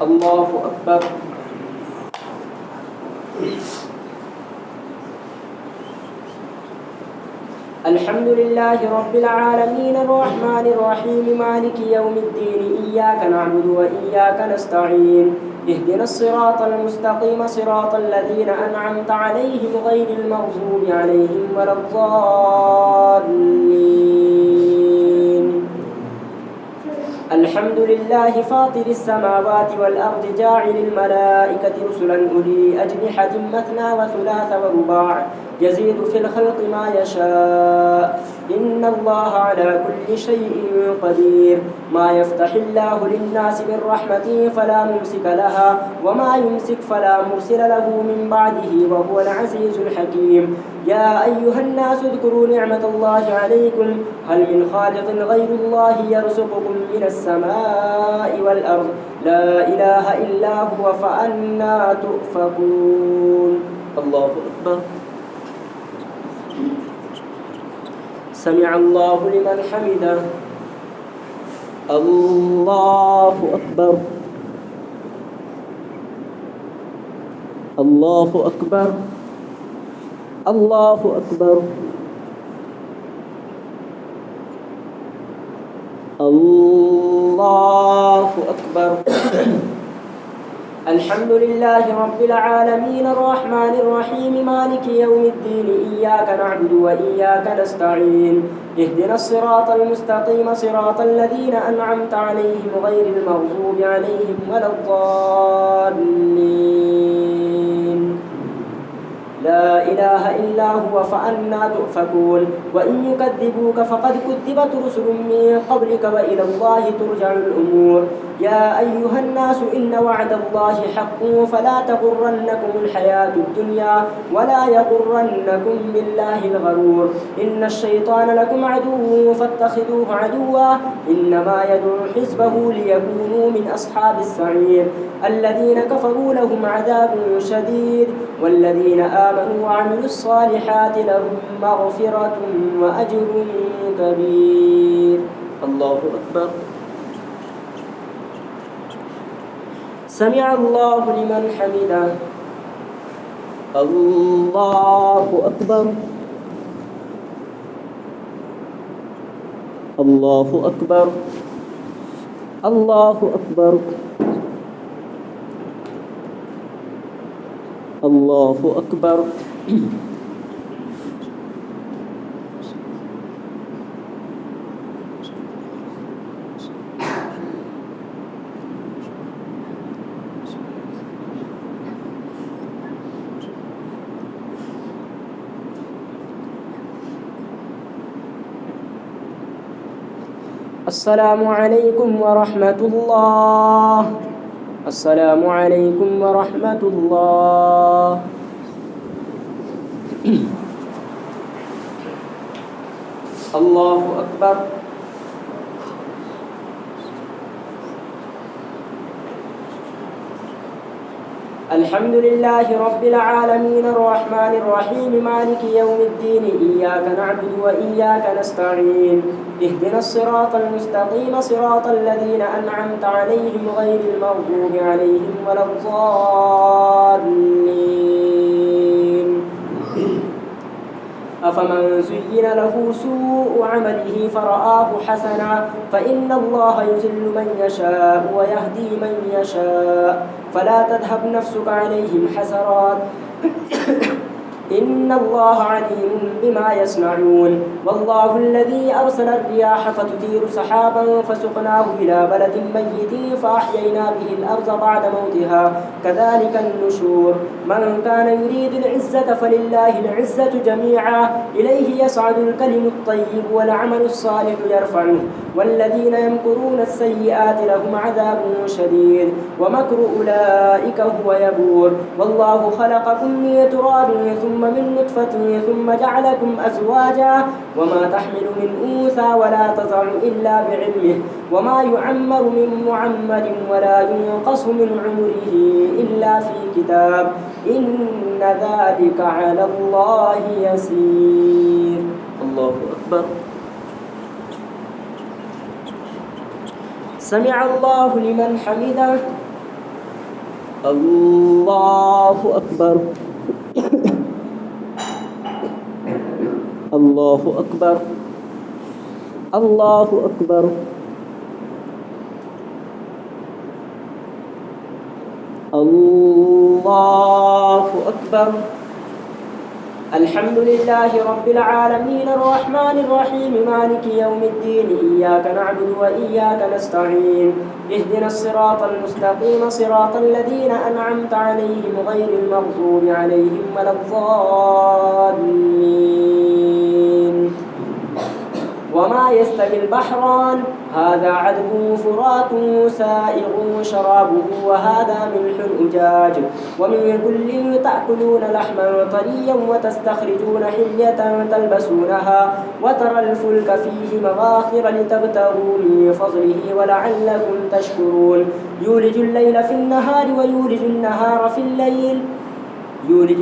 الله أكبر. الحمد لله رب العالمين الرحمن الرحيم مالك يوم الدين إياك نعبد وإياك نستعين اهدنا الصراط المستقيم صراط الذين أنعمت عليهم غير المغضوب عليهم ولا الضالين. الحمد لله فاطر السماوات والأرض جاعل الملائكة رسلا أولي أجنحة مثنى وثلاث ورباع يزيد في الخلق ما يشاء إن الله على كل شيء قدير. ما يفتح الله للناس من رحمة فلا ممسك لها وما يمسك فلا مرسل له من بعده وهو العزيز الحكيم. يا أيها الناس اذكروا نعمة الله عليكم هل من خالق غير الله يرزقكم من السماء والأرض لا إله إلا هو فأنى تؤفكون. الله أكبر. سمع الله لمن حمده. الله أكبر. الله أكبر. الله أكبر. الله أكبر. الحمد لله رب العالمين الرحمن الرحيم مالك يوم الدين إياك نعبد وإياك نستعين اهدنا الصراط المستقيم صراط الذين أنعمت عليهم غير المغضوب عليهم ولا الضالين. لا إله إلا هو فأنى تؤفكون. وإن يكذبوك فقد كذبت رسل من قبلك وإلى الله ترجع الأمور. يا أيها الناس إن وعد الله حق فلا تغرنكم الحياة الدنيا ولا يغرنكم بالله الغرور. إن الشيطان لكم عدو فاتخذوه عدوا إنما يدعو حزبه ليكونوا من أصحاب السعير. الذين كفروا لهم عذاب شديد والذين آمنوا وعملوا الصالحات لهم مغفرة وأجر كبير. الله أكبر. سمع الله لمن حمده. الله أكبر. الله أكبر. الله أكبر. الله أكبر. السلام عليكم ورحمة الله. السلام عليكم ورحمة الله. الله أكبر. الحمد لله رب العالمين الرحمن الرحيم مالك يوم الدين إياك نعبد وإياك نستعين اهدنا الصراط المستقيم صراط الذين أنعمت عليهم غير المغضوب عليهم ولا الضالين. أفمن زين له سوء عمله فرآه حسنا فإن الله يذل من يشاء ويهدي من يشاء فلا تذهب نفسك عليهم حسرات إن الله عليم بما يصنعون. والله الذي أرسل الرياح فتثير سحابا فسقناه إلى بلد ميت فأحيينا به الأرض بعد موتها كذلك النشور. من كان يريد العزة فلله العزة جميعا إليه يصعد الكلم الطيب والعمل الصالح يرفعه والذين يمكرون السيئات لهم عذاب شديد ومكر أولئك هو يبور. والله خلقكم من تراب ثم من نطفة ثم جعلكم أزواجا وما تحمل من أنثى ولا تضع إلا بعلمه وما يعمر من معمر ولا ينقص من عمره إلا في كتاب إن ذلك على الله يسير. الله أكبر. سمع الله لمن حمده. الله أكبر. الله أكبر. الله أكبر. الله أكبر. الحمد لله رب العالمين الرحمن الرحيم مالك يوم الدين إياك نعبد وإياك نستعين اهدنا الصراط المستقيم صراط الذين أنعمت عليهم غير المغضوب عليهم ولا الضالين. وما يستوي البحران هذا عذب فرات سائغ شرابه وهذا ملح أجاج ومن كل تأكلون لحما طريا وتستخرجون حلية تلبسونها وترى الفلك فيه مواخر لتبتغوا من فضله ولعلكم تشكرون يولج الليل في النهار ويولج النهار في الليل ويولج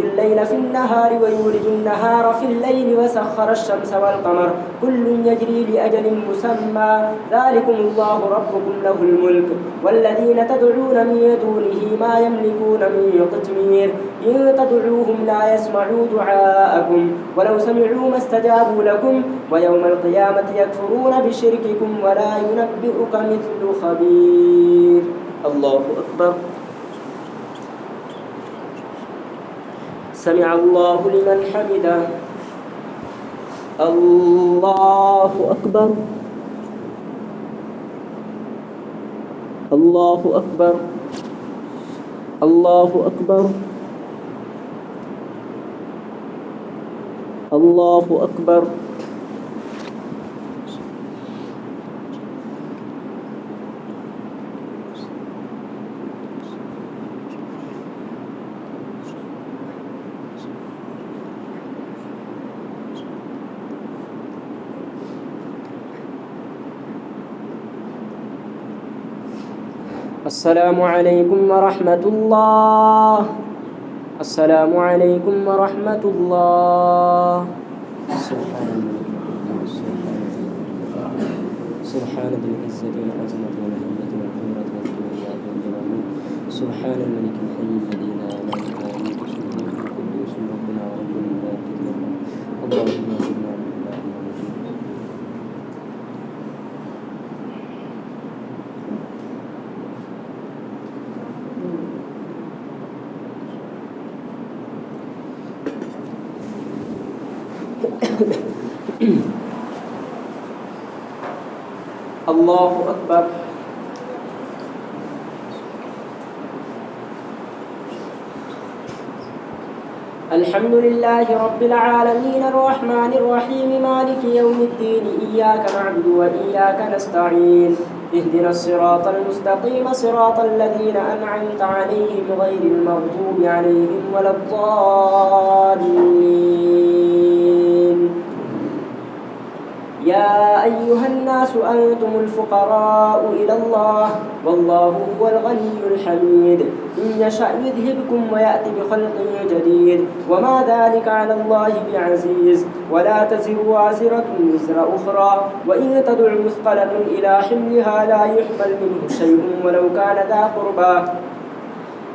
النهار في الليل وسخر الشمس والقمر كل يجري لأجل مسمى ذلكم الله ربكم له الملك والذين تدعون من دونه ما يملكون من قطمير إن تدعوهم لا يسمعوا دعاءكم ولو سمعوا ما استجابوا لكم ويوم القيامة يكفرون بشرككم ولا ينبئك مثل خبير. الله أكبر. سمع الله لمن حمده. الله أكبر. الله أكبر. الله أكبر. الله أكبر. السلام عليكم ورحمة الله. السلام عليكم ورحمة الله. سبحان ذي العزة والعظمة والهمة والقدرة والكبرياء والجلال. سبحان الملك الحي الذي لا إله إلا هو القدوس ربنا ورب الملائكة اللهم صل على الله أكبر. الحمد لله رب العالمين الرحمن الرحيم مالك يوم الدين إياك نعبد وإياك نستعين اهدنا الصراط المستقيم صراط الذين أنعمت عليهم غير المغضوب عليهم ولا الضالين. يا أيها الناس أنتم الفقراء إلى الله والله هو الغني الحميد إن يشأ يذهبكم ويأتي بخلق جديد وما ذلك على الله بعزيز ولا تزر وازرة وزر أخرى وإن تدع مثقلة إلى حملها لا يحمل منه شيء ولو كان ذا قربى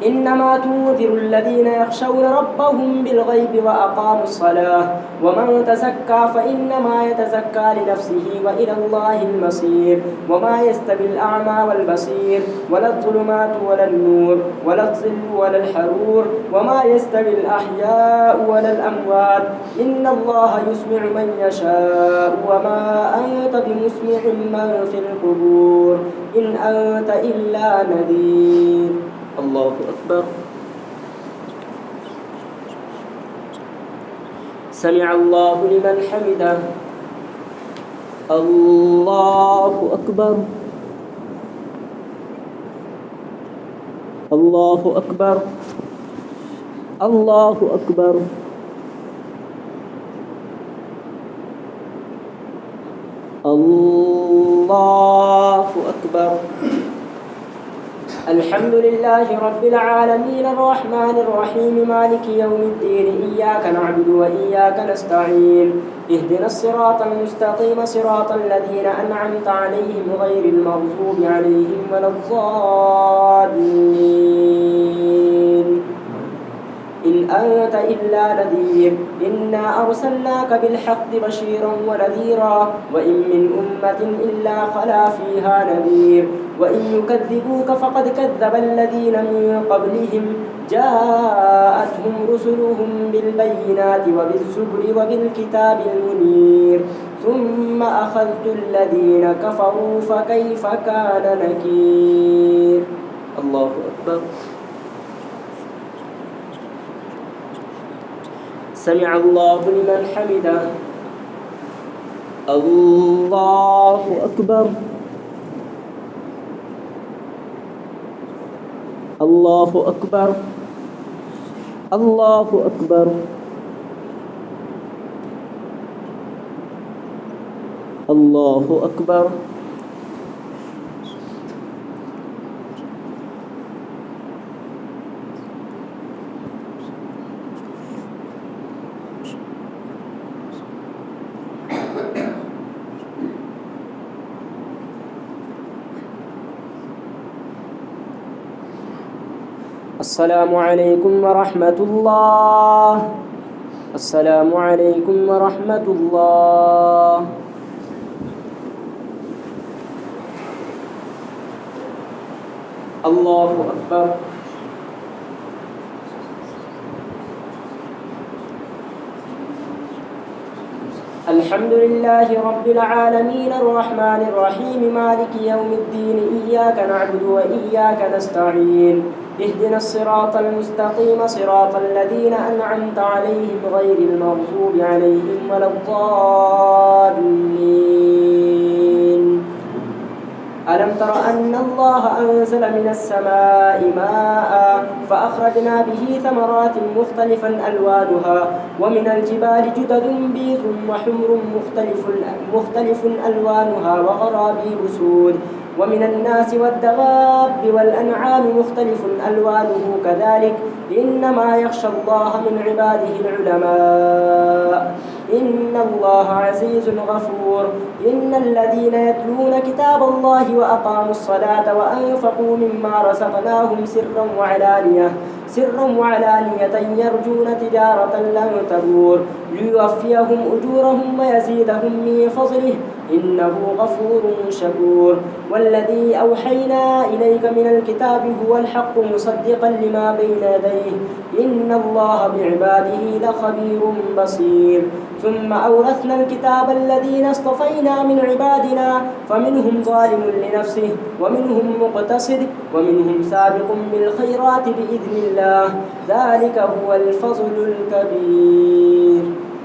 إنما تنذر الذين يخشون ربهم بالغيب وأقاموا الصلاة ومن تزكى فإنما يتزكى لنفسه وإلى الله المصير وما يستوي الأعمى والبصير ولا الظلمات ولا النور ولا الظل ولا الحرور وما يستوي الأحياء ولا الأموات إن الله يسمع من يشاء وما أنت بمسمع من في القبور إن أنت إلا نذير. الله أكبر. سمع الله لمن حمده. الله أكبر. الله أكبر. الله أكبر. الله أكبر. الحمد لله رب العالمين الرحمن الرحيم مالك يوم الدين إياك نعبد وإياك نستعين اهدنا الصراط المستقيم صراط الذين أنعمت عليهم غير المغضوب عليهم ولا الضالين. إلا نذير إنا أرسلناك بالحق بشيرا ونذيرا وإن من أمة إلا خلا فيها نذير وإن يكذبوك فقد كذب الذين من قبلهم جاءتهم رسلهم بالبينات وبالزبر وبالكتاب المنير ثم أخذت الذين كفروا فكيف كان نكير. الله أكبر. سمع الله لمن حمده. الله أكبر. الله أكبر. الله أكبر. الله أكبر. السلام عليكم ورحمة الله. السلام عليكم ورحمة الله. الله أكبر. الحمد لله رب العالمين الرحمن الرحيم مالك يوم الدين إياك نعبد وإياك نستعين اهدنا الصراط المستقيم صراط الذين أنعمت عليهم غير المغضوب عليهم ولا الضالين. ألم تر أن الله أنزل من السماء ماء فأخرجنا به ثمرات مختلفا ألوانها ومن الجبال جدد بيض وحمر مختلف ألوانها وغرابيب سود ومن الناس والدواب والأنعام مختلف ألوانه كذلك إنما يخشى الله من عباده العلماء إن الله عزيز غفور. إن الذين يتلون كتاب الله وأقاموا الصلاة وأنفقوا مما رزقناهم سرا وعلانية يرجون تجارة لن تبور ليوفيهم أجورهم ويزيدهم من فضله إنه غفور شكور. والذي أوحينا إليك من الكتاب هو الحق مصدقا لما بين يديه إن الله بعباده لخبير بصير. ثم أورثنا الكتاب الذين اصطفينا من عبادنا فمنهم ظالم لنفسه ومنهم مقتصد ومنهم سابق بالخيرات بإذن الله ذلك هو الفضل الكبير.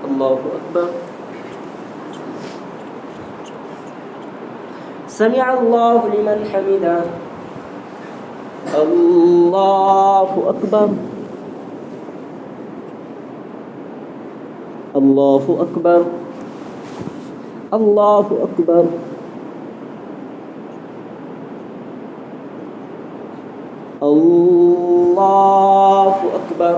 الله أكبر. سمع الله لمن حمده. الله أكبر. الله أكبر. الله أكبر. الله أكبر.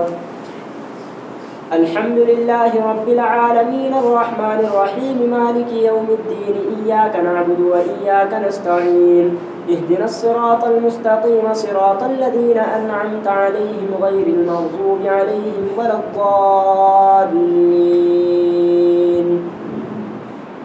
الحمد لله رب العالمين الرحمن الرحيم مالك يوم الدين إياك نعبد وإياك نستعين اهدنا الصراط المستقيم صراط الذين أنعمت عليهم غير المغضوب عليهم ولا الضالين.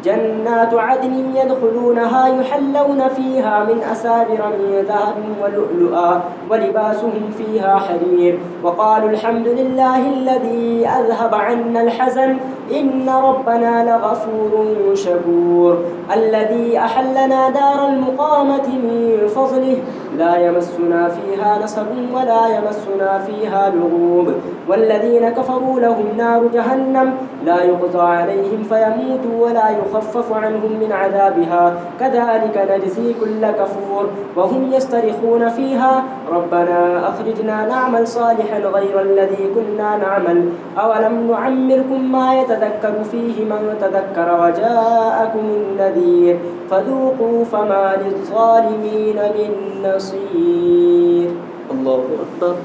جنات عدن يدخلونها يحلون فيها من أساور من ذهب ولؤلؤا ولباسهم فيها حرير وقالوا الحمد لله الذي أذهب عنا الحزن إن ربنا لغفور شكور. الذي أحلنا دار المقامة من فضله لا يمسنا فيها نصب ولا يمسنا فيها لغوب. والذين كفروا لهم نار جهنم لا يقضى عليهم فيموتوا ولا يخفف عنهم من عذابها كذلك نجزي كل كفور. وهم يسترخون فيها ربنا أخرجنا نعمل صالحا غير الذي كنا نعمل أولم نعمركم ما يتذكر فيه من تذكر وجاءكم النذير فذوقوا فما للظالمين من نصير. الله أكبر.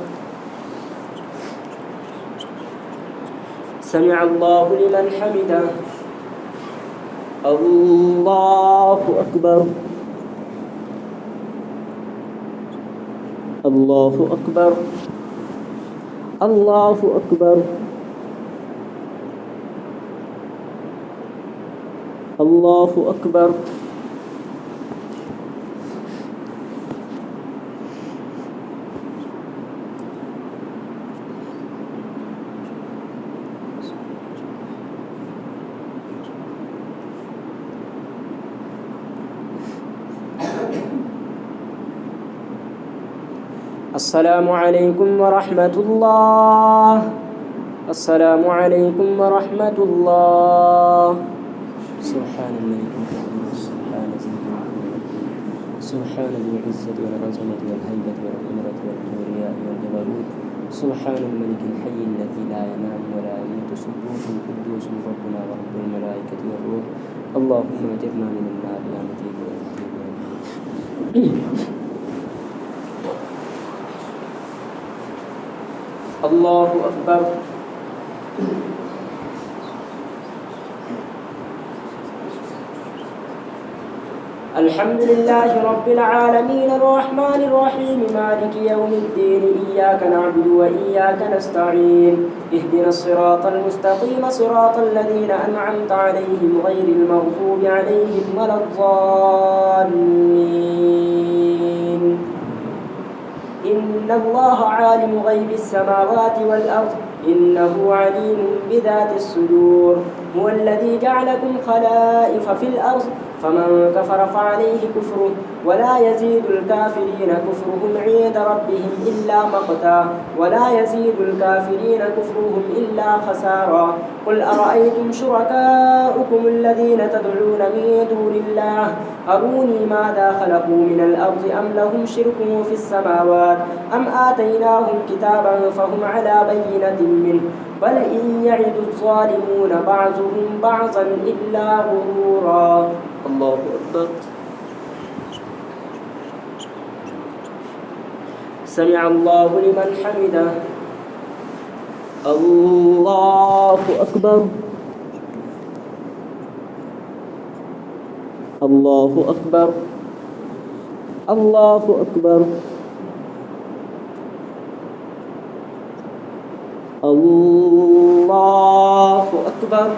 سمع الله لمن حمده. الله أكبر. الله أكبر. الله أكبر. الله أكبر. السلام عليكم ورحمة الله. السلام عليكم ورحمة الله. سبحان الملك سبحان ذي العزة والعظمة والهيبة والقدرة والكبرياء والجبروت. سبحان الملك الحي الذي لا ينام ولا يموت. سبوح قدوس ربنا ورب الملائكة والروح. اللهم اجرنا من النار يا مجيب يا مجيب يا مجيب. الله أكبر. الحمد لله رب العالمين الرحمن الرحيم مالك يوم الدين. إياك نعبد وإياك نستعين. اهدنا الصراط المستقيم صراط الذين أنعمت عليهم غير المغضوب عليهم ولا الضالين. إن الله عالم غيب السماوات والأرض إنه عليم بذات الصدور. هو الذي جعلكم خلائف في الأرض فمن كفر فعليه كفره ولا يزيد الكافرين كفرهم عند ربهم إلا مقتا ولا يزيد الكافرين كفرهم إلا خسارا. قل أرأيتم شركاؤكم الذين تدعون من دون الله أروني ماذا خلقوا من الأرض أم لهم شرك في السماوات أم آتيناهم كتابا فهم على بينة منه بل إن يعد الظالمون بعضهم بعضا إلا غرورا. الله أكبر. سمع الله لمن حمده. الله أكبر. الله أكبر. الله أكبر. الله أكبر.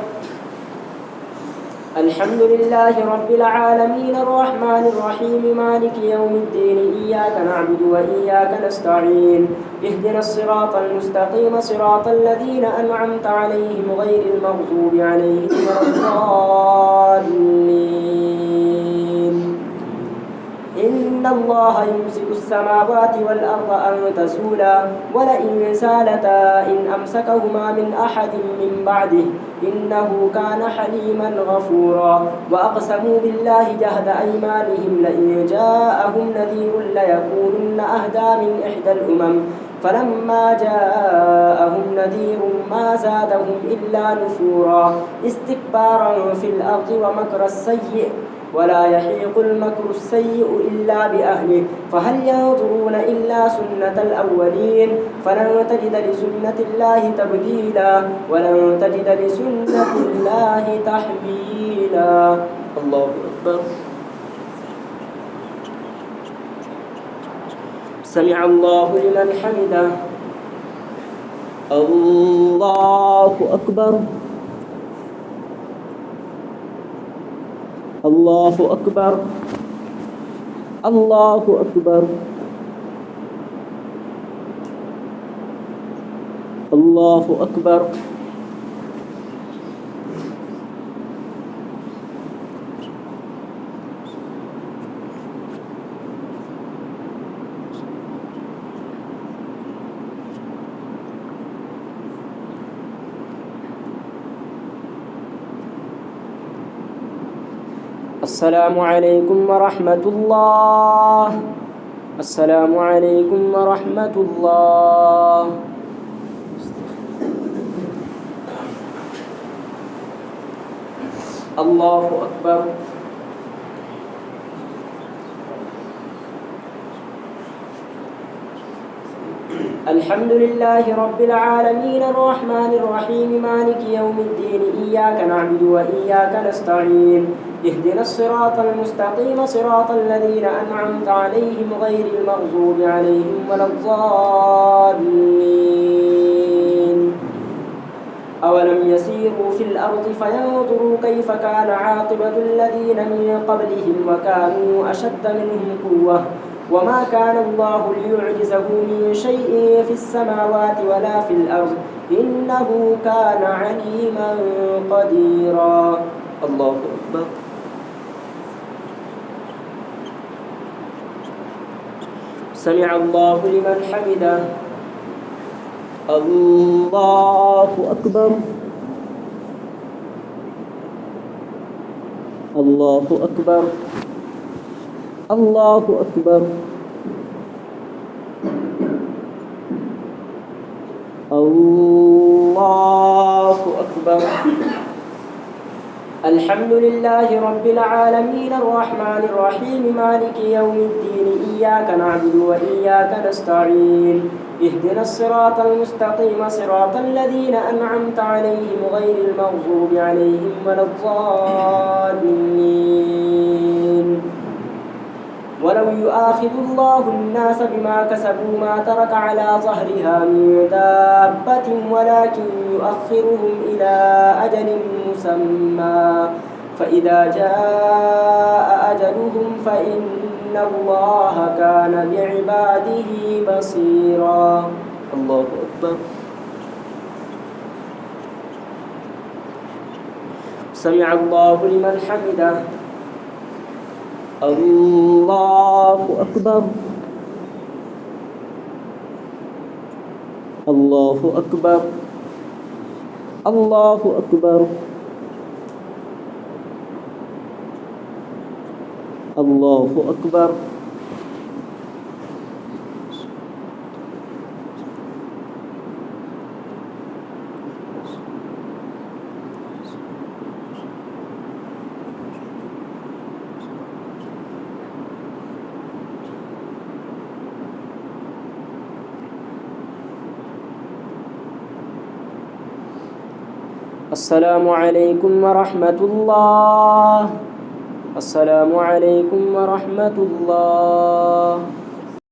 الحمد لله رب العالمين الرحمن الرحيم مالك يوم الدين. إياك نعبد وإياك نستعين. اهدنا الصراط المستقيم صراط الذين أنعمت عليهم غير المغضوب عليهم ولا الضالين. إن الله يمسك السماوات والأرض أن تزولا ولئن زالتا إن أمسكهما من أحد من بعده إنه كان حليما غفورا. وأقسموا بالله جهد أيمانهم لئن جاءهم نذير ليكونن أهدى من إحدى الأمم فلما جاءهم نذير ما زادهم إلا نفورا استكبارا في الأرض ومكر السيء ولا يحيق المكر السيء إلا بأهله فهل ينظرون إلا سنة الأولين فلن تجد لسنة الله تبديلا ولن تجد لسنة الله تحويلا. الله أكبر. سمع الله لمن حمده. الله أكبر. الله أكبر. الله أكبر. الله أكبر. السلام عليكم ورحمة الله. السلام عليكم ورحمة الله. الله أكبر. الحمد لله رب العالمين الرحمن الرحيم مالك يوم الدين. إياك نعبد وإياك نستعين. اهدنا الصراط المستقيم صراط الذين أنعمت عليهم غير المغضوب عليهم ولا الضالين. أولم يسيروا في الأرض فينظروا كيف كان عاقبة الذين من قبلهم وكانوا أشد منهم قوة وما كان الله ليعجزه من شيء في السماوات ولا في الأرض إنه كان عليما قديرا. الله أكبر. سمع الله لمن حمده. الله أكبر. الله أكبر. الله أكبر. الله أكبر. الحمد لله رب العالمين الرحمن الرحيم مالك يوم الدين إياك نعبد وإياك نستعين اهدنا الصراط المستقيم صراط الذين أنعمت عليهم غير المغضوب عليهم ولا الضالين. ولو يؤاخذ الله الناس بما كسبوا ما ترك على ظهرها من دابة ولكن يؤخرهم إلى أجل مسمى فإذا جاء أجلهم فإن الله كان بعباده بصيرا. الله أكبر. سمع الله لمن حمده. الله أكبر. الله أكبر. الله أكبر. الله أكبر. السلام عليكم ورحمة الله. السلام عليكم ورحمة الله.